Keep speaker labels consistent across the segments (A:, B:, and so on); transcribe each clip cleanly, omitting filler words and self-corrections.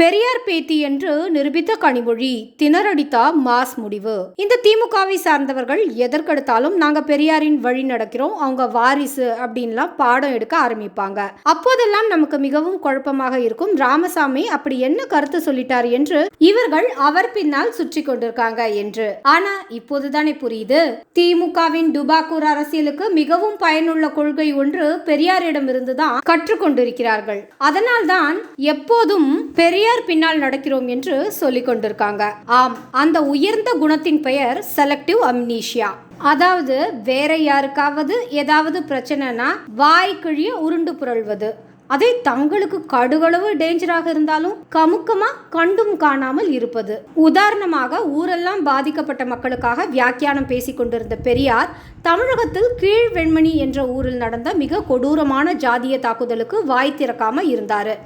A: பெரியார் பேத்தி என்று நிரூபித்த கனிமொழி திணறடித்தா மாஸ் முடிவு. இந்த திமுகவை சார்ந்தவர்கள் எதற்கெடுத்தாலும் நாங்க பெரியாரின் வழி நடக்கிறோம், அவங்க வாரிசு அப்படின்லாம் பாடம் எடுக்க ஆரம்பிப்பாங்க. அப்போதெல்லாம் நமக்கு மிகவும் குழப்பமாக இருக்கும். ராமசாமி அப்படி என்ன கருத்து சொல்லிட்டார் என்று இவர்கள் அவர் பின்னால் சுற்றி கொண்டிருக்காங்க என்று. ஆனா இப்போதுதானே புரியுது. திமுகவின் டுபாக்கூர் அரசியலுக்கு மிகவும் பயனுள்ள கொள்கை ஒன்று பெரியாரிடம் இருந்துதான் கற்றுக்கொண்டிருக்கிறார்கள். அதனால்தான் எப்போதும் பெரியார் பின்னால் நடக்கிறோம் என்று சொல்லிக் கொண்டிருக்காங்க. ஆம், அந்த உயர்ந்த குணத்தின் பெயர் செலக்டிவ் அம்னீஷியா. அதாவது வேற யாருக்காவது ஏதாவது பிரச்சனைனா வாய் கிழிய உருண்டு புரள்வது. அதை தங்களுக்கு கடுகளவு டேஞ்சராக இருந்தாலும் கமுக்கமா கண்டும் காணாமல் இருப்பது. உதாரணமாக ஊரெல்லாம் பாதிக்கப்பட்ட மக்களுக்காக வியாக்கியானம் பேசிக் கொண்டிருந்த பெரியார் தமிழகத்தில் கீழ்வெண்மணி என்ற ஊரில் நடந்த மிக கொடூரமான ஜாதிய தாக்குதலுக்கு வாய் திறக்காம இருந்தாரு.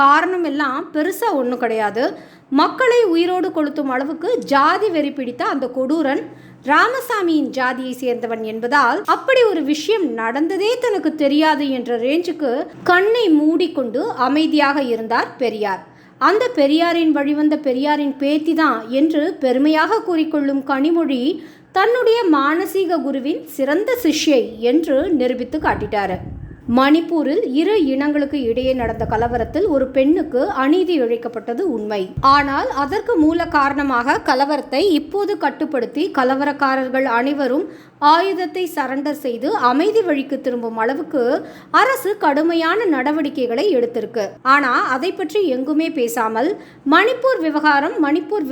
A: காரணம் எல்லாம் பெருசா ஒன்றும் கிடையாது. மக்களை உயிரோடு கொளுத்தும் அளவுக்கு ஜாதி வெறி பிடித்த அந்த கொடூரன் ராமசாமியின் ஜாதியை சேர்ந்தவன் என்பதால் அப்படி ஒரு விஷயம் நடந்ததே தனக்கு தெரியாது என்ற ரேஞ்சுக்கு கண்ணை மூடிக்கொண்டு அமைதியாக இருந்தார் பெரியார். அந்த பெரியாரின் வழிவந்த பெரியாரின் பேத்தி தான் என்று பெருமையாக கூறிக்கொள்ளும் கனிமொழி தன்னுடைய மானசீக குருவின் சிறந்த சிஷ்யை என்று நிரூபித்து காட்டிட்டாரு. மணிப்பூரில் இரு இனங்களுக்கு இடையே நடந்த கலவரத்தில் ஒரு பெண்ணுக்கு அநீதி இழைக்கப்பட்டது உண்மை. ஆனால் அதற்கு மூல காரணமாக கலவரத்தை இப்போது கட்டுப்படுத்தி கலவரக்காரர்கள் அனைவரும் ஆயுதத்தை சரண்டர் செய்து அமைதி வழிக்கு திரும்பும் அளவுக்கு அரசு கடுமையான நடவடிக்கைகளை எடுத்திருக்கு. ஆனா அதை பற்றி எங்குமே பேசாமல் மணிப்பூர்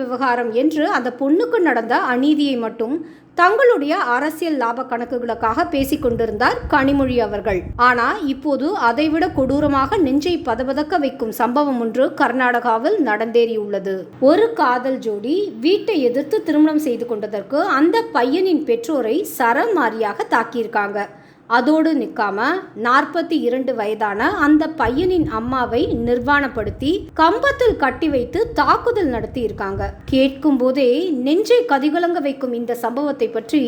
A: விவகாரம் என்று அந்த பொண்ணுக்கு நடந்த அநீதியை மட்டும் தங்களுடைய அரசியல் லாப கணக்குகளுக்காக பேசிக் கொண்டிருந்தார் கனிமொழி அவர்கள். ஆனா இப்போது அதைவிட கொடூரமாக நெஞ்சை பதபதக்க வைக்கும் சம்பவம் ஒன்று கர்நாடகாவில் நடந்தேறியுள்ளது. ஒரு காதல் ஜோடி வீட்டை எதிர்த்து திருமணம் செய்து கொண்டதற்கு அந்த பையனின் பெற்றோரை சரமாரியாக தாக்கியிருக்காங்க. அதோடு நிற்காம 42 வயதான அந்த பையனின் அம்மாவை நிர்வாணப்படுத்தி கம்பத்தில் கட்டி வைத்து தாக்குதல் நடத்தி இருக்காங்க. கேட்கும் போதே நெஞ்சை கதிகலங்க வைக்கும் இந்த சம்பவத்தை பற்றி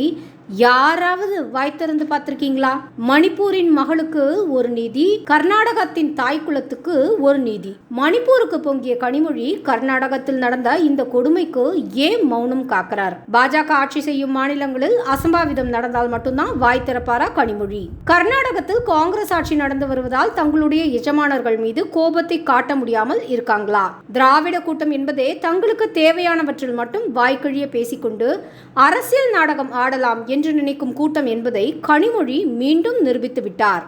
A: யாராவது வாய் திறந்து பார்த்திருக்கீங்களா? மணிப்பூரின் மகளுக்கு ஒரு நீதி, கர்நாடகத்தின் தாய் குலத்துக்கு ஒரு நீதி. மணிப்பூருக்கு பொங்கிய கனிமொழி கர்நாடகத்தில் நடந்த இந்த கொடுமைக்கு ஏன் மௌனம் காக்கிறார்? பாஜக ஆட்சி செய்யும் மாநிலங்களில் அசம்பாவிதம் நடந்தால் மட்டும்தான் வாய் திறப்பாரா கனிமொழி? கர்நாடகத்தில் காங்கிரஸ் ஆட்சி நடந்து வருவதால் தங்களுடைய எஜமானர்கள் மீது கோபத்தை காட்ட முடியாமல் இருக்காங்களா? திராவிட கூட்டம் என்பதே தங்களுக்கு தேவையானவற்றில் மட்டும் வாய்க்கழிய பேசிக்கொண்டு அரசியல் நாடகம் ஆடலாம் என்று நினைக்கும் கூட்டம் என்பதை கனிமொழி மீண்டும் நிரூபித்து விட்டார்.